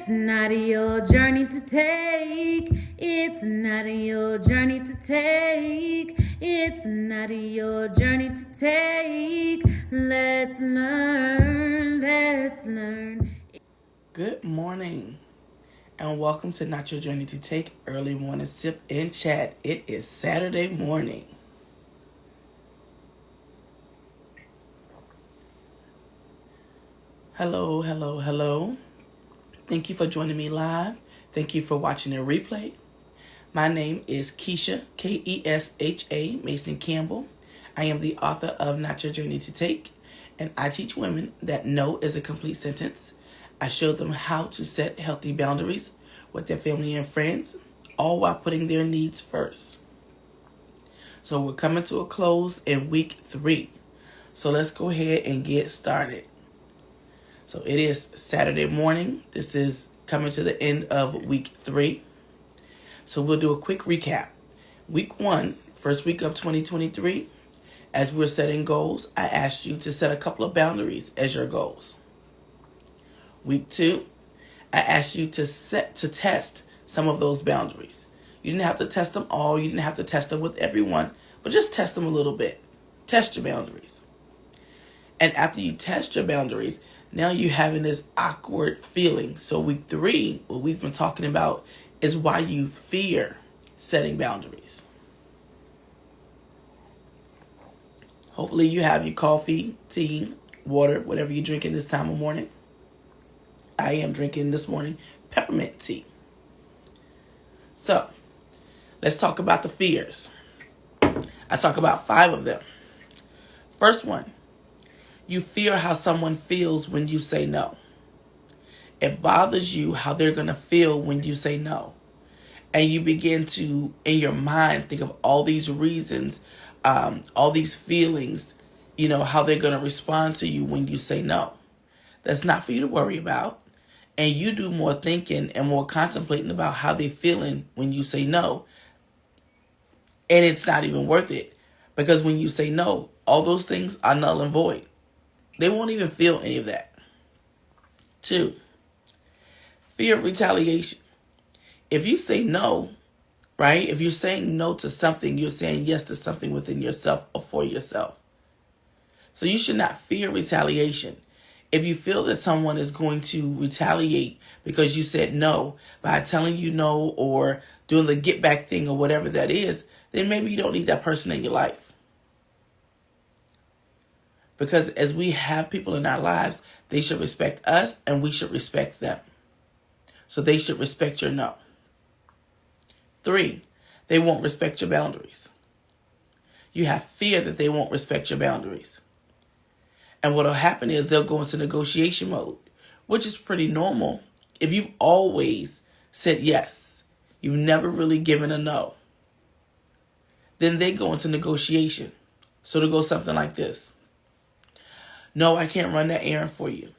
It's not your journey to take. It's not your journey to take. It's not your journey to take. Let's learn. Let's learn. Good morning and welcome to Not Your Journey to Take Early Morning Sip and Chat. It is Saturday morning. Hello. Thank you for joining me live. Thank you for watching the replay. My name is Keisha, Kesha Mason Campbell. I am the author of Not Your Journey to Take, and I teach women that no is a complete sentence. I show them how to set healthy boundaries with their family and friends, all while putting their needs first. So we're coming to a close in week 3. So let's go ahead and get started. So it is Saturday morning. This is coming to the end of week 3. So we'll do a quick recap. Week 1, first week of 2023, as we're setting goals, I asked you to set a couple of boundaries as your goals. Week 2, I asked you to test some of those boundaries. You didn't have to test them all. You didn't have to test them with everyone, but just test them a little bit. Test your boundaries. And after you test your boundaries, now you're having this awkward feeling. So week 3, what we've been talking about is why you fear setting boundaries. Hopefully you have your coffee, tea, water, whatever you're drinking this time of morning. I am drinking this morning peppermint tea. So let's talk about the fears. I talk about 5 of them. First one, you fear how someone feels when you say no. It bothers you how they're going to feel when you say no. And you begin to, in your mind, think of all these reasons, all these feelings, how they're going to respond to you when you say no. That's not for you to worry about. And you do more thinking and more contemplating about how they're feeling when you say no. And it's not even worth it. Because when you say no, all those things are null and void. They won't even feel any of that. 2, fear of retaliation. If you say no, right? If you're saying no to something, you're saying yes to something within yourself or for yourself. So you should not fear retaliation. If you feel that someone is going to retaliate because you said no by telling you no or doing the get back thing or whatever that is, then maybe you don't need that person in your life. Because as we have people in our lives, they should respect us and we should respect them. So they should respect your no. 3, they won't respect your boundaries. You have fear that they won't respect your boundaries. And what will happen is they'll go into negotiation mode, which is pretty normal if you've always said yes. You've never really given a no. Then they go into negotiation. So it'll go something like this. No, I can't run that errand for you.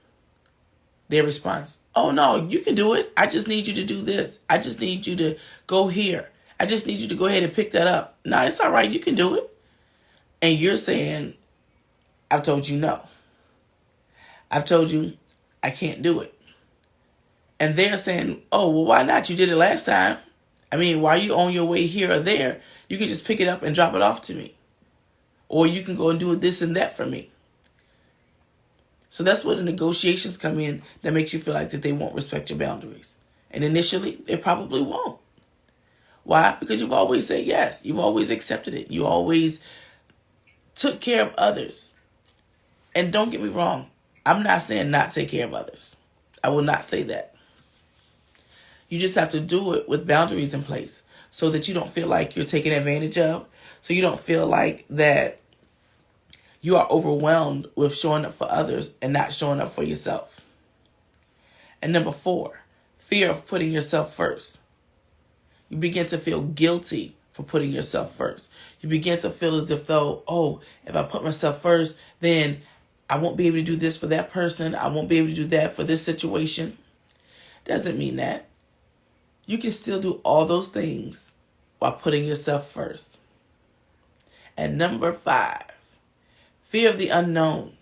Their response, oh no, you can do it. I just need you to do this. I just need you to go here. I just need you to go ahead and pick that up. No, it's all right. You can do it. And you're saying, I've told you no. I've told you I can't do it. And they're saying, oh, well, why not? You did it last time. I mean, while you're on your way here or there, you can just pick it up and drop it off to me. Or you can go and do this and that for me. So that's where the negotiations come in that makes you feel like that they won't respect your boundaries. And initially, they probably won't. Why? Because you've always said yes. You've always accepted it. You always took care of others. And don't get me wrong. I'm not saying not take care of others. I will not say that. You just have to do it with boundaries in place so that you don't feel like you're taken advantage of. So you don't feel like that you are overwhelmed with showing up for others and not showing up for yourself. And number 4, fear of putting yourself first. You begin to feel guilty for putting yourself first. You begin to feel as if though, oh, if I put myself first, then I won't be able to do this for that person. I won't be able to do that for this situation. Doesn't mean that. You can still do all those things while putting yourself first. And number 5, fear of the unknown.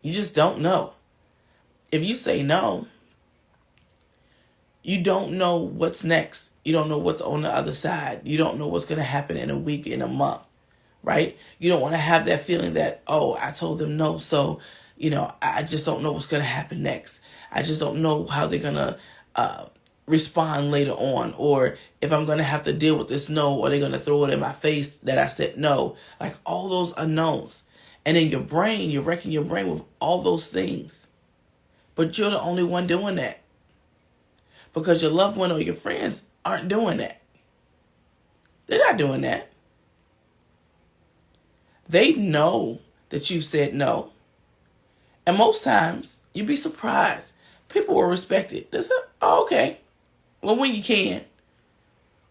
You just don't know. If you say no, You don't know what's next. You don't know what's on the other side. You don't know what's going to happen in a week, in a month, right? You don't want to have that feeling that, oh, I told them no, so, I just don't know what's going to happen next. I just don't know how they're going to respond later on, or if I'm going to have to deal with this no, or they're going to throw it in my face that I said no. Like all those unknowns. And in your brain, you're wrecking your brain with all those things. But you're the only one doing that. Because your loved one or your friends aren't doing that. They're not doing that. They know that you said no. And most times, you'd be surprised. People will respect it. They say, oh, okay. Well, when you can.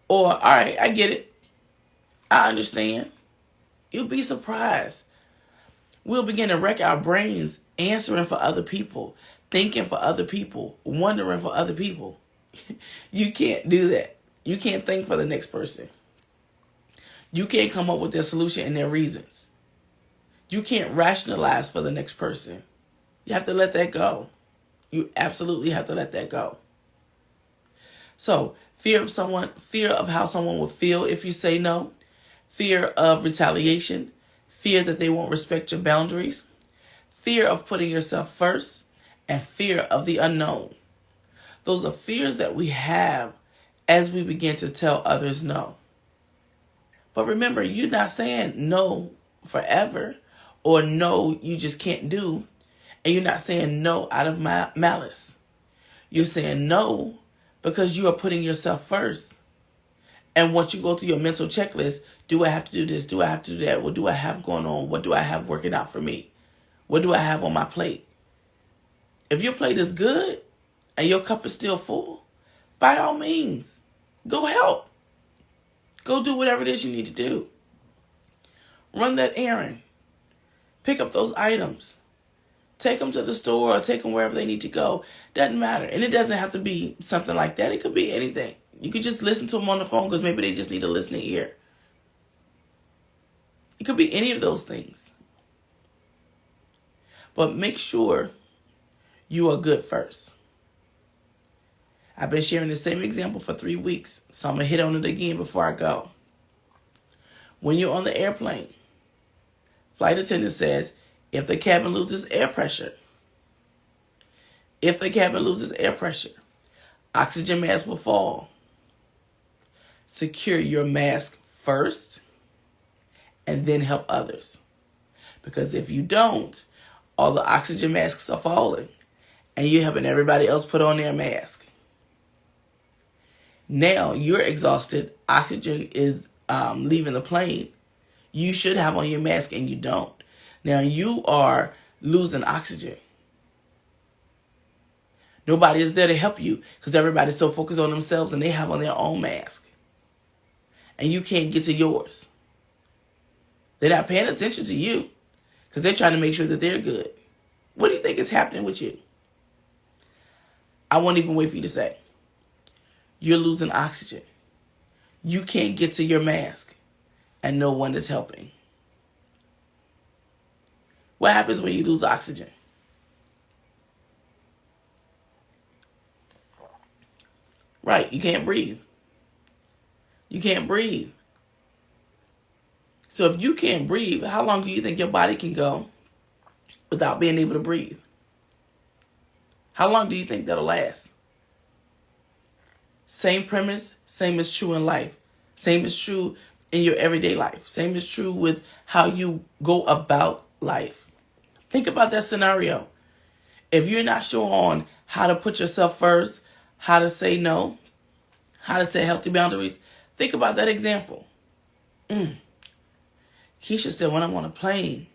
Or, all right, I get it. I understand. You'll be surprised. We'll begin to wreck our brains answering for other people, thinking for other people, wondering for other people. You can't do that. You can't think for the next person. You can't come up with their solution and their reasons. You can't rationalize for the next person. You have to let that go. You absolutely have to let that go. So, fear of how someone will feel if you say no, fear of retaliation, fear that they won't respect your boundaries, fear of putting yourself first, and fear of the unknown. Those are fears that we have as we begin to tell others no. But remember, you're not saying no forever, or no, you just can't do, and you're not saying no out of malice. You're saying no because you are putting yourself first. And once you go through your mental checklist, do I have to do this? Do I have to do that? What do I have going on? What do I have working out for me? What do I have on my plate? If your plate is good and your cup is still full, by all means, go help. Go do whatever it is you need to do. Run that errand. Pick up those items. Take them to the store or take them wherever they need to go. Doesn't matter. And it doesn't have to be something like that. It could be anything. You could just listen to them on the phone because maybe they just need a listening ear. It could be any of those things. But make sure you are good first. I've been sharing the same example for 3 weeks, so I'm going to hit on it again before I go. When you're on the airplane, flight attendant says, if the cabin loses air pressure, oxygen mask will fall. Secure your mask first and then help others. Because if you don't, all the oxygen masks are falling and you're helping everybody else put on their mask. Now you're exhausted. Oxygen is leaving the plane. You should have on your mask and you don't. Now you are losing oxygen. Nobody is there to help you because everybody's so focused on themselves and they have on their own mask. And you can't get to yours. They're not paying attention to you because they're trying to make sure that they're good. What do you think is happening with you? I won't even wait for you to say. You're losing oxygen. You can't get to your mask and no one is helping. What happens when you lose oxygen? Right, you can't breathe. You can't breathe. So if you can't breathe, how long do you think your body can go without being able to breathe? How long do you think that'll last? Same premise, same is true in life. Same is true in your everyday life. Same is true with how you go about life. Think about that scenario. If you're not sure on how to put yourself first, how to say no, how to set healthy boundaries, think about that example. Keisha said, when I'm on a plane,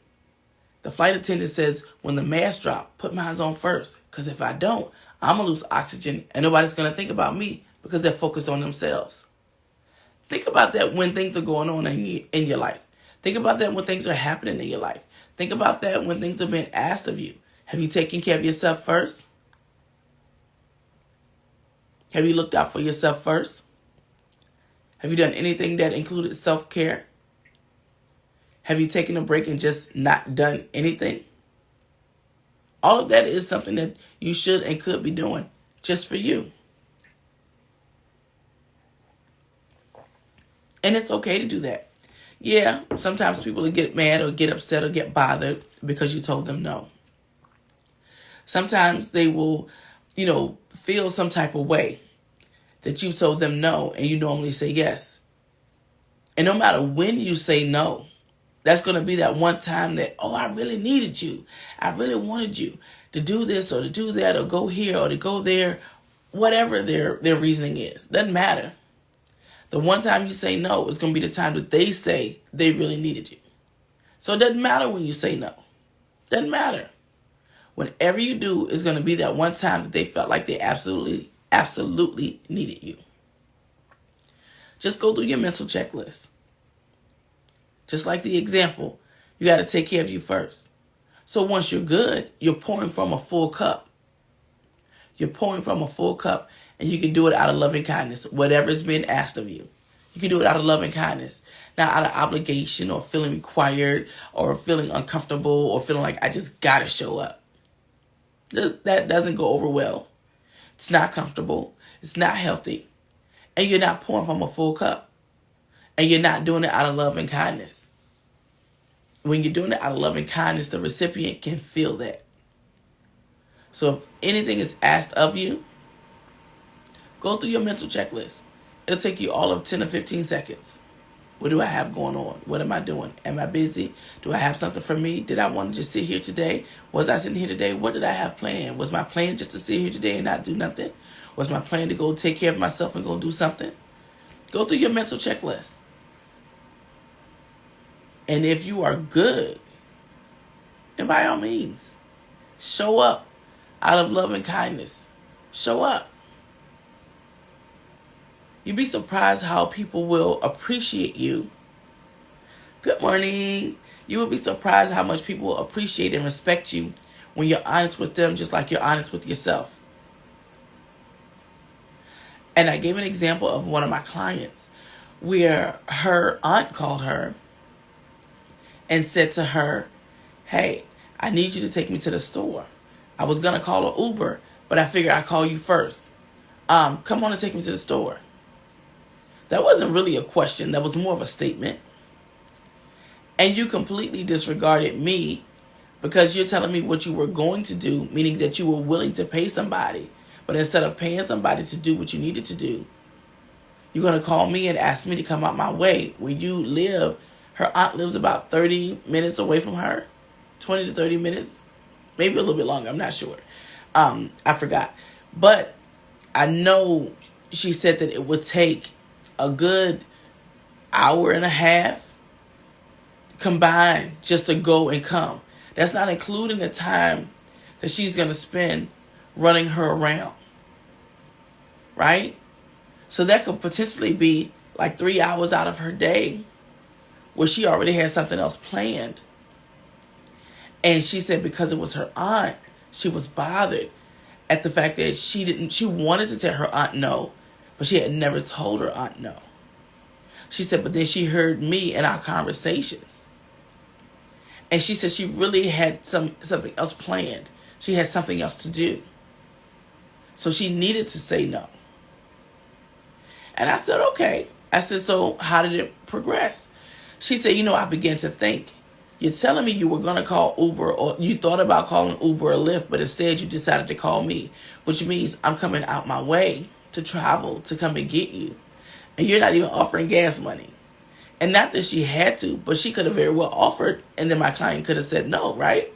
the flight attendant says, when the mask drop, put mine on first. Because if I don't, I'm going to lose oxygen and nobody's going to think about me because they're focused on themselves. Think about that when things are going on in your life. Think about that when things are happening in your life. Think about that when things are being asked of you. Have you taken care of yourself first? Have you looked out for yourself first? Have you done anything that included self-care? Have you taken a break and just not done anything? All of that is something that you should and could be doing just for you. And it's okay to do that. Yeah, sometimes people will get mad or get upset or get bothered because you told them no. Sometimes they will, feel some type of way that you told them no and you normally say yes. And no matter when you say no, that's going to be that one time that, I really needed you. I really wanted you to do this or to do that or go here or to go there. Whatever their reasoning is. Doesn't matter. The one time you say no is going to be the time that they say they really needed you. So it doesn't matter when you say no. Doesn't matter. Whenever you do is going to be that one time that they felt like they absolutely needed you. Just go through your mental checklist. Just like the example, you got to take care of you first. So once you're good, you're pouring from a full cup. You're pouring from a full cup, and you can do it out of loving kindness, whatever is being asked of you. You can do it out of loving kindness, not out of obligation or feeling required or feeling uncomfortable or feeling like I just got to show up. That doesn't go over well. It's not comfortable. It's not healthy. And you're not pouring from a full cup. And you're not doing it out of love and kindness. When you're doing it out of love and kindness, the recipient can feel that. So if anything is asked of you, go through your mental checklist. It'll take you all of 10 or 15 seconds. What do I have going on? What am I doing? Am I busy? Do I have something for me? Did I want to just sit here today? Was I sitting here today? What did I have planned? Was my plan just to sit here today and not do nothing? Was my plan to go take care of myself and go do something? Go through your mental checklist. And if you are good, then by all means, show up out of love and kindness. Show up. You'd be surprised how people will appreciate you. Good morning. You would be surprised how much people will appreciate and respect you when you're honest with them, just like you're honest with yourself. And I gave an example of one of my clients where her aunt called her and said to her, hey, I need you to take me to the store. I was going to call an Uber, but I figured I'd call you first. Come on and take me to the store. That wasn't really a question. That was more of a statement. And you completely disregarded me because you're telling me what you were going to do, meaning that you were willing to pay somebody. But instead of paying somebody to do what you needed to do, you're going to call me and ask me to come out my way. Where you live, her aunt lives about 30 minutes away from her, 20 to 30 minutes, maybe a little bit longer. I'm not sure. I forgot. But I know she said that it would take a good hour and a half combined just to go and come. That's not including the time that she's going to spend running her around. Right? So that could potentially be like 3 hours out of her day where she already had something else planned. And she said because it was her aunt, she was bothered at the fact that she wanted to tell her aunt no, but she had never told her aunt no. She said, but then she heard me in our conversations. And she said she really had something else planned. She had something else to do. So she needed to say no. And I said, okay. I said, so how did it progress? She said, I began to think. You're telling me you were going to call Uber, or you thought about calling Uber or Lyft, but instead you decided to call me, which means I'm coming out my way to travel to come and get you. And you're not even offering gas money. And not that she had to, but she could have very well offered, and then my client could have said no, right?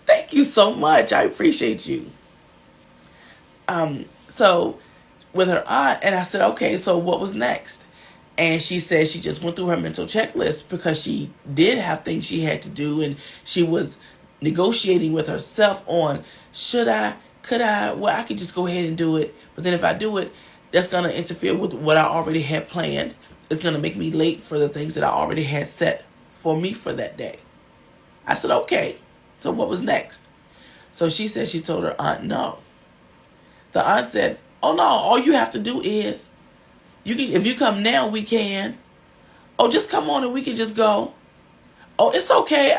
Thank you so much. I appreciate you. So with her aunt, and I said, okay, so what was next? And she said she just went through her mental checklist because she did have things she had to do, and she was negotiating with herself on, could I, well, I could just go ahead and do it. But then if I do it, that's going to interfere with what I already had planned. It's going to make me late for the things that I already had set for me for that day. I said, okay. So what was next? So she said she told her aunt no. The aunt said, oh no, all you have to do is, if you come now, we can. Oh, just come on and we can just go. Oh, it's okay.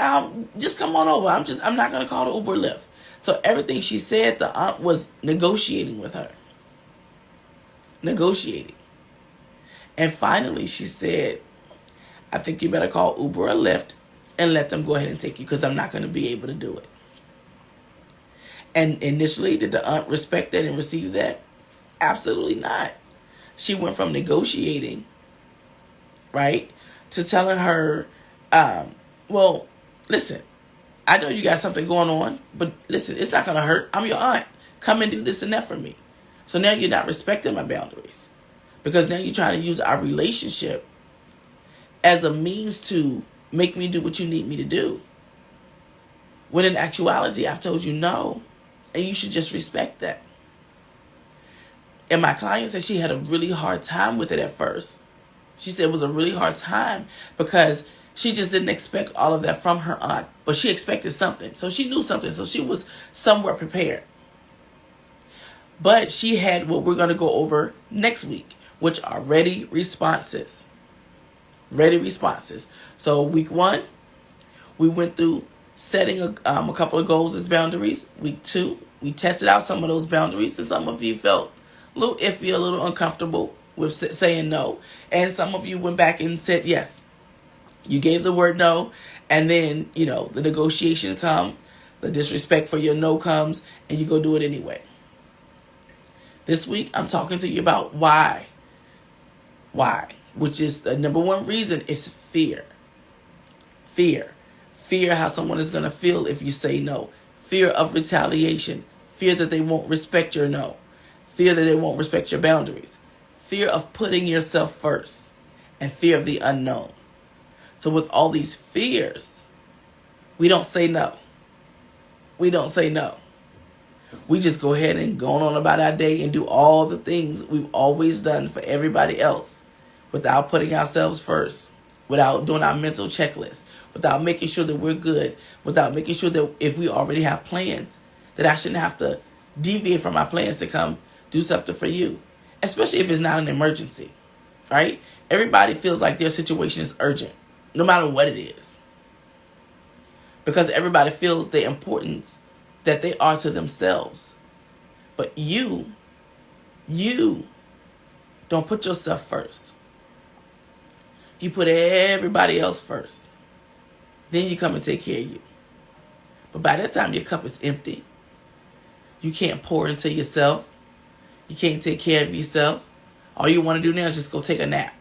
Just come on over. I'm not going to call the Uber Lyft. So everything she said, the aunt was negotiating with her. Negotiating. And finally, she said, I think you better call Uber or Lyft and let them go ahead and take you because I'm not going to be able to do it. And initially, did the aunt respect that and receive that? Absolutely not. She went from negotiating, right, to telling her, well, listen, I know you got something going on, but listen, it's not going to hurt. I'm your aunt. Come and do this and that for me. So now you're not respecting my boundaries because now you're trying to use our relationship as a means to make me do what you need me to do. When in actuality, I've told you no, and you should just respect that. And my client said she had a really hard time with it at first. She said it was a really hard time because she just didn't expect all of that from her aunt, but she expected something. So she knew something, so she was somewhat prepared. But she had what we're going to go over next week, which are ready responses. Ready responses. So week 1, we went through setting a couple of goals as boundaries. Week 2, we tested out some of those boundaries, and some of you felt a little iffy, a little uncomfortable with saying no. And some of you went back and said yes. You gave the word no, and then, the negotiations come, the disrespect for your no comes, and you go do it anyway. This week, I'm talking to you about why. Why? Which is the number one reason is fear. Fear. Fear how someone is going to feel if you say no. Fear of retaliation. Fear that they won't respect your no. Fear that they won't respect your boundaries. Fear of putting yourself first. And fear of the unknown. So with all these fears, we don't say no. We don't say no. We just go ahead and go on about our day and do all the things we've always done for everybody else without putting ourselves first, without doing our mental checklist, without making sure that we're good, without making sure that if we already have plans, that I shouldn't have to deviate from my plans to come do something for you, especially if it's not an emergency, right? Everybody feels like their situation is urgent, no matter what it is, because everybody feels the importance that they are to themselves. But you don't put yourself first. You put everybody else first. Then you come and take care of you. But by that time, your cup is empty. You can't pour into yourself. You can't take care of yourself. All you want to do now is just go take a nap.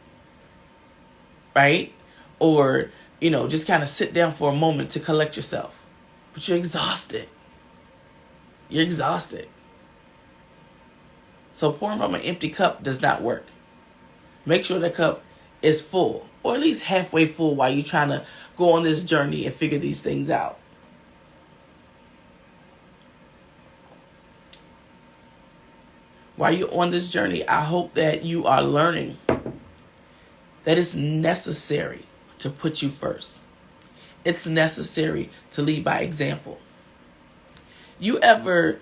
Right? Or, just kind of sit down for a moment to collect yourself. But you're exhausted. You're exhausted. So pouring from an empty cup does not work. Make sure the cup is full, or at least halfway full, while you're trying to go on this journey and figure these things out. While you're on this journey, I hope that you are learning that it's necessary to put you first. It's necessary to lead by example. You ever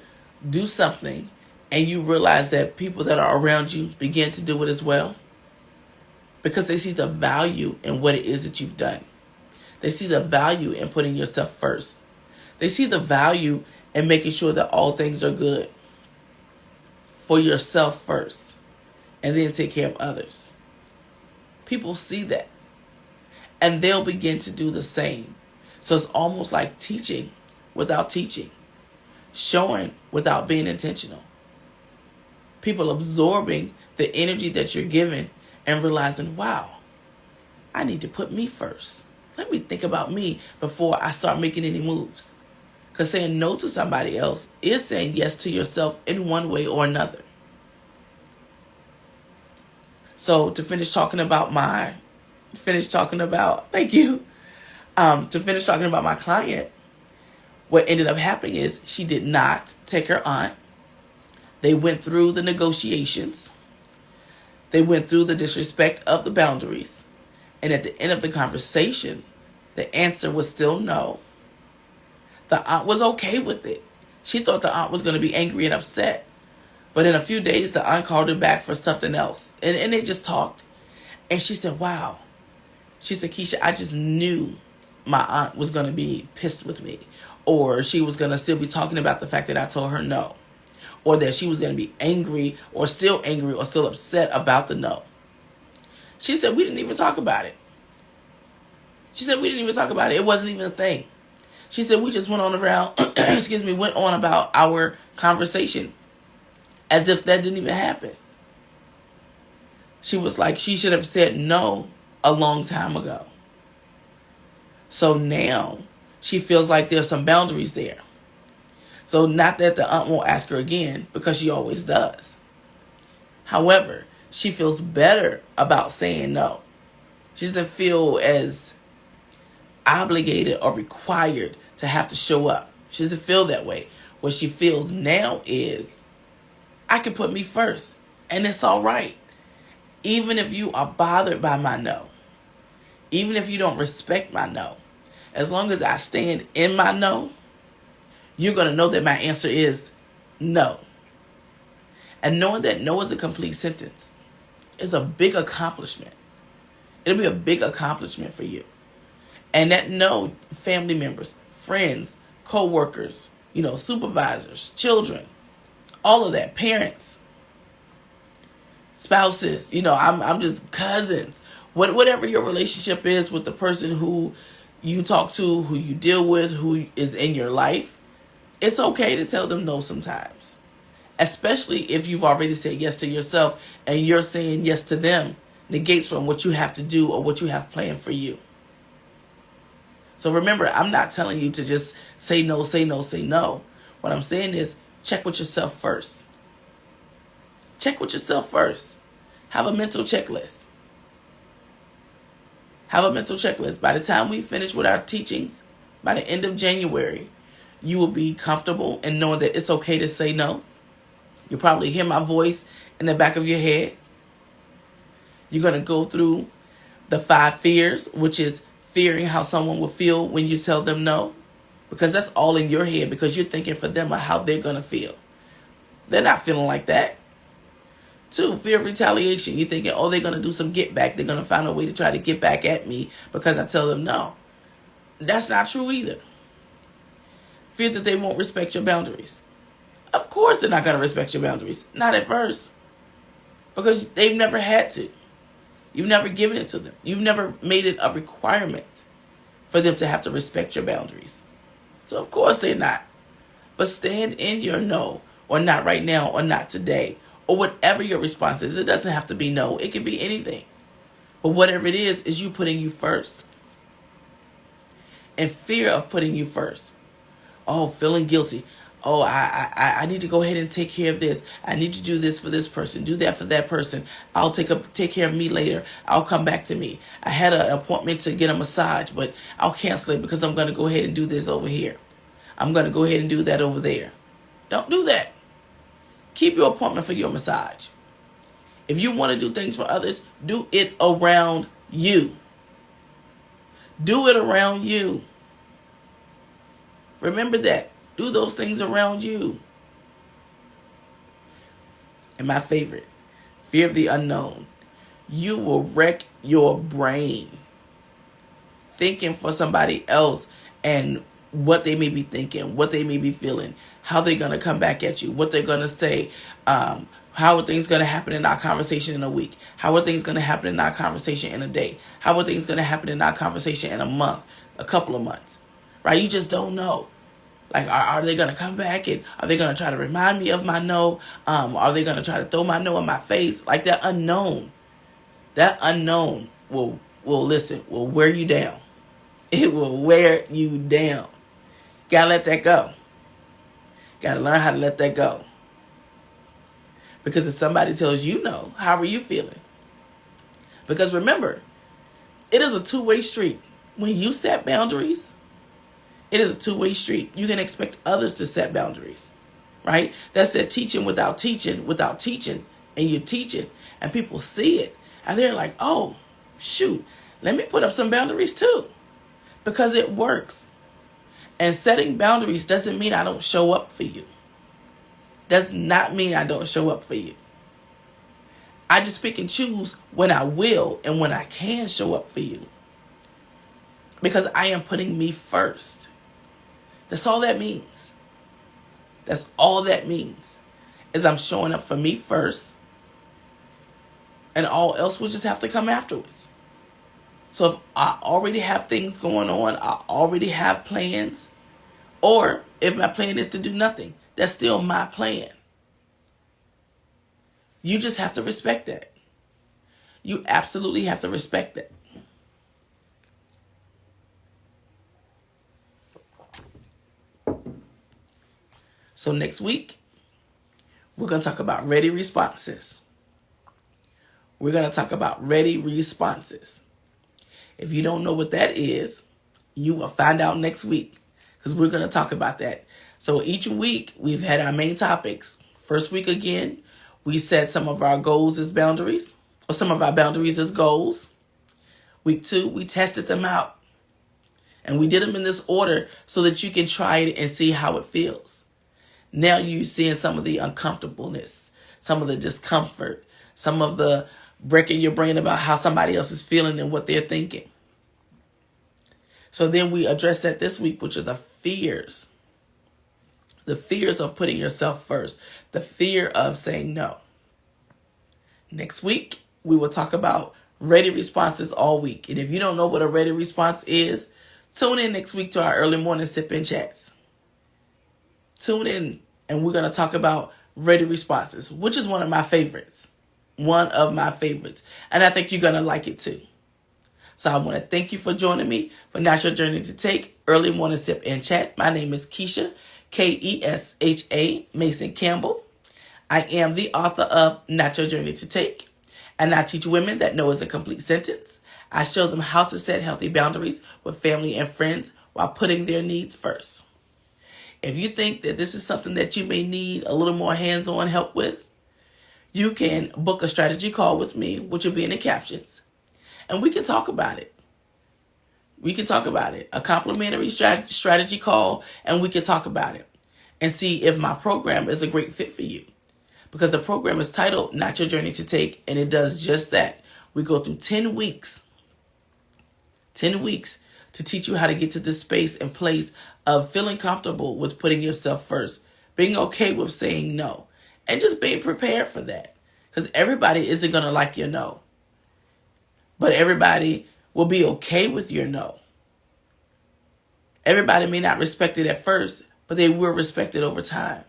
do something and you realize that people that are around you begin to do it as well? Because they see the value in what it is that you've done. They see the value in putting yourself first. They see the value in making sure that all things are good for yourself first, and then take care of others. People see that, and they'll begin to do the same. So it's almost like teaching without teaching. Showing without being intentional. People absorbing the energy that you're giving and realizing, wow, I need to put me first. Let me think about me before I start making any moves. Because saying no to somebody else is saying yes to yourself in one way or another. So to finish talking about my client, what ended up happening is she did not take her aunt. They went through the negotiations. They went through the disrespect of the boundaries. And at the end of the conversation, the answer was still no. The aunt was okay with it. She thought the aunt was going to be angry and upset. But in a few days, the aunt called her back for something else. And they just talked. And she said, wow. She said, Keisha, I just knew my aunt was going to be pissed with me. Or she was going to still be talking about the fact that I told her no. Or that she was going to be angry or still upset about the no. She said, we didn't even talk about it. She said, we didn't even talk about it. It wasn't even a thing. She said, we just went on around, went on about our conversation as if that didn't even happen. She was like, she should have said no a long time ago. So now she feels like there's some boundaries there. So not that the aunt won't ask her again, because she always does. However, she feels better about saying no. She doesn't feel as obligated or required to have to show up. She doesn't feel that way. What she feels now is, I can put me first, and it's all right. Even if you are bothered by my no, even if you don't respect my no, as long as I stand in my no, you're going to know that my answer is no. And knowing that no is a complete sentence is a big accomplishment. It'll be a big accomplishment for you. And that no, family members, friends, co-workers, supervisors, children, all of that, parents, spouses, I'm just cousins, whatever your relationship is with the person who you talk to, who you deal with, who is in your life, it's okay to tell them no sometimes. Especially if you've already said yes to yourself and you're saying yes to them negates from what you have to do or what you have planned for you. So remember, I'm not telling you to just say no, say no, say no. What I'm saying is check with yourself first. Check with yourself first. Have a mental checklist. Have a mental checklist. By the time we finish with our teachings, by the end of January, you will be comfortable in knowing that it's okay to say no. You'll probably hear my voice in the back of your head. You're going to go through the 5 fears, which is fearing how someone will feel when you tell them no. Because that's all in your head, because you're thinking for them how they're going to feel. They're not feeling like that. 2, fear of retaliation. You're thinking, they're going to do some get back. They're going to find a way to try to get back at me because I tell them no. That's not true either. Fear that they won't respect your boundaries. Of course they're not going to respect your boundaries. Not at first. Because they've never had to. You've never given it to them. You've never made it a requirement for them to have to respect your boundaries. So of course they're not. But stand in your no, or not right now, or not today, or whatever your response is. It doesn't have to be no. It can be anything. But whatever it is you putting you first. And fear of putting you first. Feeling guilty. I need to go ahead and take care of this. I need to do this for this person. Do that for that person. I'll take care of me later. I'll come back to me. I had an appointment to get a massage, but I'll cancel it because I'm going to go ahead and do this over here. I'm going to go ahead and do that over there. Don't do that. Keep your appointment for your massage. If you want to do things for others, do it around you. Do it around you. Remember that. Do those things around you. And my favorite, fear of the unknown. You will wreck your brain thinking for somebody else and what they may be thinking, what they may be feeling, how they're going to come back at you, what they're going to say, how are things going to happen in our conversation in a week, how are things going to happen in our conversation in a day, how are things going to happen in our conversation in a month, a couple of months, right? You just don't know. Like, are they going to come back and are they going to try to remind me of my no? Are they going to try to throw my no in my face? Like that unknown will wear you down. It will wear you down. Gotta let that go. Gotta learn how to let that go. Because if somebody tells you no, how are you feeling? Because remember, it is a two-way street. When you set boundaries, it is a two-way street. You can expect others to set boundaries, right? That's that teaching without teaching, and you're teaching, and people see it, and they're like, oh, shoot, let me put up some boundaries too, because it works. And setting boundaries doesn't mean I don't show up for you. Does not mean I don't show up for you. I just pick and choose when I will and when I can show up for you. Because I am putting me first. That's all that means. That's all that means. Is I'm showing up for me first. And all else will just have to come afterwards. So if I already have things going on, I already have plans, or if my plan is to do nothing, that's still my plan. You just have to respect that. You absolutely have to respect that. So next week, we're going to talk about ready responses. We're going to talk about ready responses. If you don't know what that is, you will find out next week, because we're going to talk about that. So each week, we've had our main topics. First week, again, we set some of our goals as boundaries, or some of our boundaries as goals. Week 2, we tested them out. And we did them in this order so that you can try it and see how it feels. Now you're seeing some of the uncomfortableness, some of the discomfort, some of the breaking your brain about how somebody else is feeling and what they're thinking. So then we addressed that this week, which are the fears. The fears of putting yourself first. The fear of saying no. Next week, we will talk about ready responses all week. And if you don't know what a ready response is, tune in next week to our early morning sip-in chats. Tune in, and we're going to talk about ready responses, which is one of my favorites. One of my favorites. And I think you're going to like it too. So I want to thank you for joining me for Not Your Journey to Take Early Morning Sip and Chat. My name is Keisha, Kesha Mason Campbell. I am the author of Not Your Journey to Take. And I teach women that no is a complete sentence. I show them how to set healthy boundaries with family and friends while putting their needs first. If you think that this is something that you may need a little more hands-on help with, you can book a strategy call with me, which will be in the captions, and we can talk about it. We can talk about it. A complimentary strategy call, and we can talk about it and see if my program is a great fit for you. Because the program is titled Not Your Journey to Take, and it does just that. We go through 10 weeks to teach you how to get to this space and place of feeling comfortable with putting yourself first, being okay with saying no, and just being prepared for that. Because everybody isn't going to like your no, but everybody will be okay with your no. Everybody may not respect it at first, but they will respect it over time.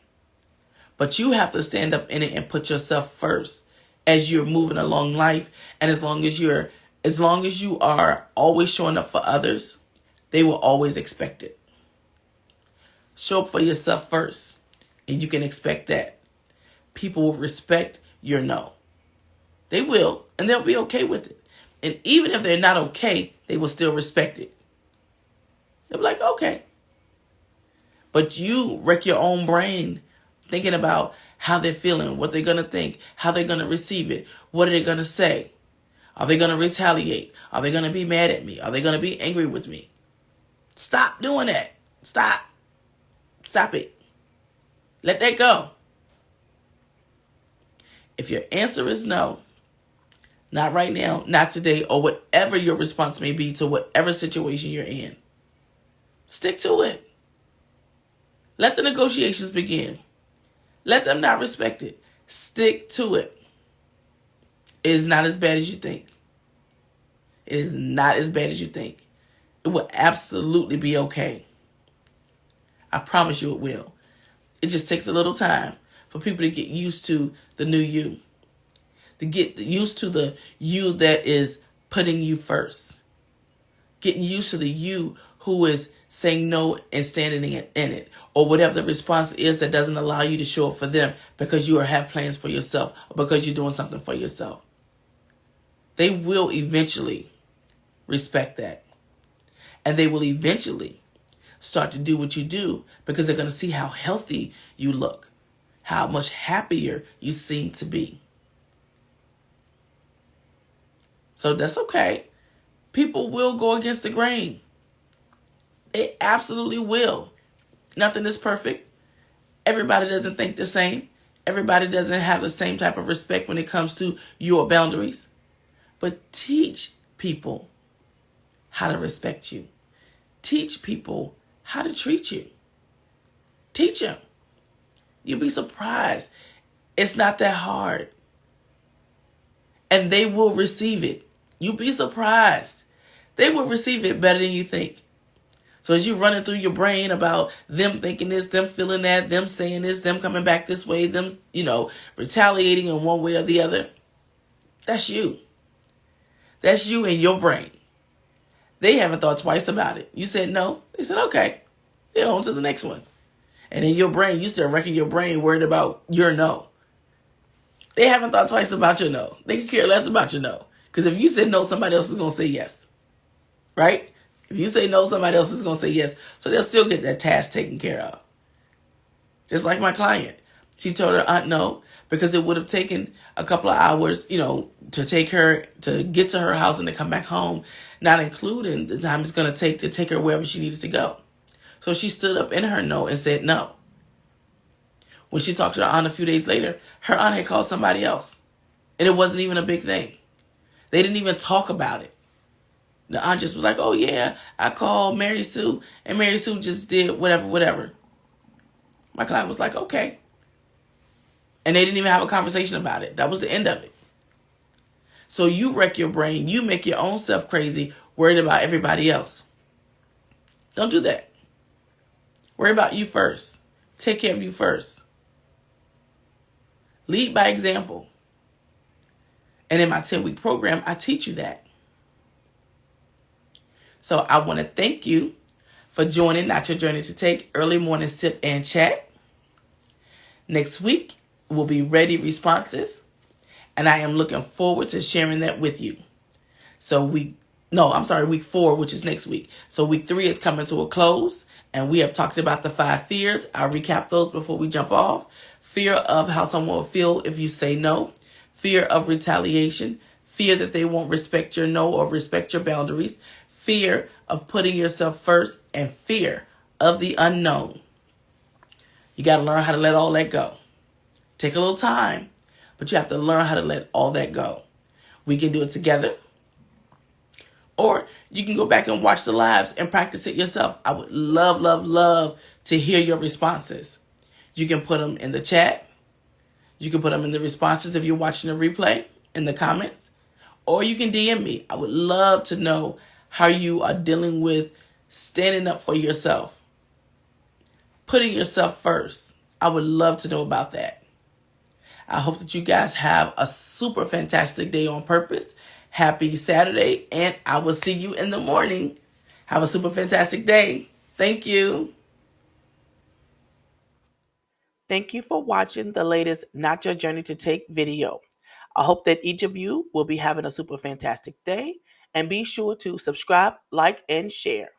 But you have to stand up in it and put yourself first as you're moving along life. And as long as you are always showing up for others, they will always expect it. Show up for yourself first, and you can expect that. People will respect your no. They will, and they'll be okay with it. And even if they're not okay, they will still respect it. They'll be like, okay. But you wreck your own brain thinking about how they're feeling, what they're going to think, how they're going to receive it, what are they going to say? Are they going to retaliate? Are they going to be mad at me? Are they going to be angry with me? Stop doing that. Stop it. Let that go. If your answer is no, not right now, not today, or whatever your response may be to whatever situation you're in, stick to it. Let the negotiations begin. Let them not respect it. Stick to it. It is not as bad as you think. It is not as bad as you think. It will absolutely be okay. I promise you it will. It just takes a little time for people to get used to the new you. To get used to the you that is putting you first. Getting used to the you who is saying no and standing in it. Or whatever the response is that doesn't allow you to show up for them because you have plans for yourself or because you're doing something for yourself. They will eventually respect that. And they will eventually start to do what you do because they're going to see how healthy you look, how much happier you seem to be. So that's okay. People will go against the grain. It absolutely will. Nothing is perfect. Everybody doesn't think the same. Everybody doesn't have the same type of respect when it comes to your boundaries. But teach people how to respect you. Teach people how to treat you. Teach them. You'll be surprised. It's not that hard. and they will receive it. You'd be surprised. They will receive it better than you think. So as you running through your brain about them thinking this, them feeling that, them saying this, them coming back this way, them, retaliating in one way or the other, that's you. That's you in your brain. They haven't thought twice about it. You said no. They said, okay. They're on to the next one. And in your brain, you still wrecking your brain worried about your no. They haven't thought twice about your no. They could care less about your no. Because if you said no, somebody else is going to say yes. Right? If you say no, somebody else is going to say yes. So they'll still get that task taken care of. Just like my client. She told her aunt no because it would have taken a couple of hours, to take her, to get to her house and to come back home, not including the time it's going to take her wherever she needed to go. So she stood up in her no and said no. When she talked to her aunt a few days later, her aunt had called somebody else. And it wasn't even a big thing. They didn't even talk about it. The aunt just was like, oh yeah, I called Mary Sue, and Mary Sue just did whatever. My client was like, okay. And they didn't even have a conversation about it. That was the end of it. So you wreck your brain. You make your own self crazy, worried about everybody else. Don't do that. Worry about you first. Take care of you first. Lead by example. And in my 10-week program, I teach you that. So I want to thank you for joining Not Your Journey to Take Early Morning Sip and Chat. Next week will be ready responses. And I am looking forward to sharing that with you. So week 4, which is next week. So week 3 is coming to a close. And we have talked about the 5 fears. I'll recap those before we jump off. Fear of how someone will feel if you say no. Fear of retaliation. Fear that they won't respect your no or respect your boundaries. Fear of putting yourself first. And fear of the unknown. You got to learn how to let all that go. Take a little time, but you have to learn how to let all that go. We can do it together. Or you can go back and watch the lives and practice it yourself. I would love to hear your responses. You can put them in the chat. You can put them in the responses if you're watching the replay, in the comments. Or you can DM me. I would love to know how you are dealing with standing up for yourself. Putting yourself first. I would love to know about that. I hope that you guys have a super fantastic day on purpose. Happy Saturday, and I will see you in the morning. Have a super fantastic day. Thank you. Thank you for watching the latest Not Your Journey to Take video. I hope that each of you will be having a super fantastic day, and be sure to subscribe, like, and share.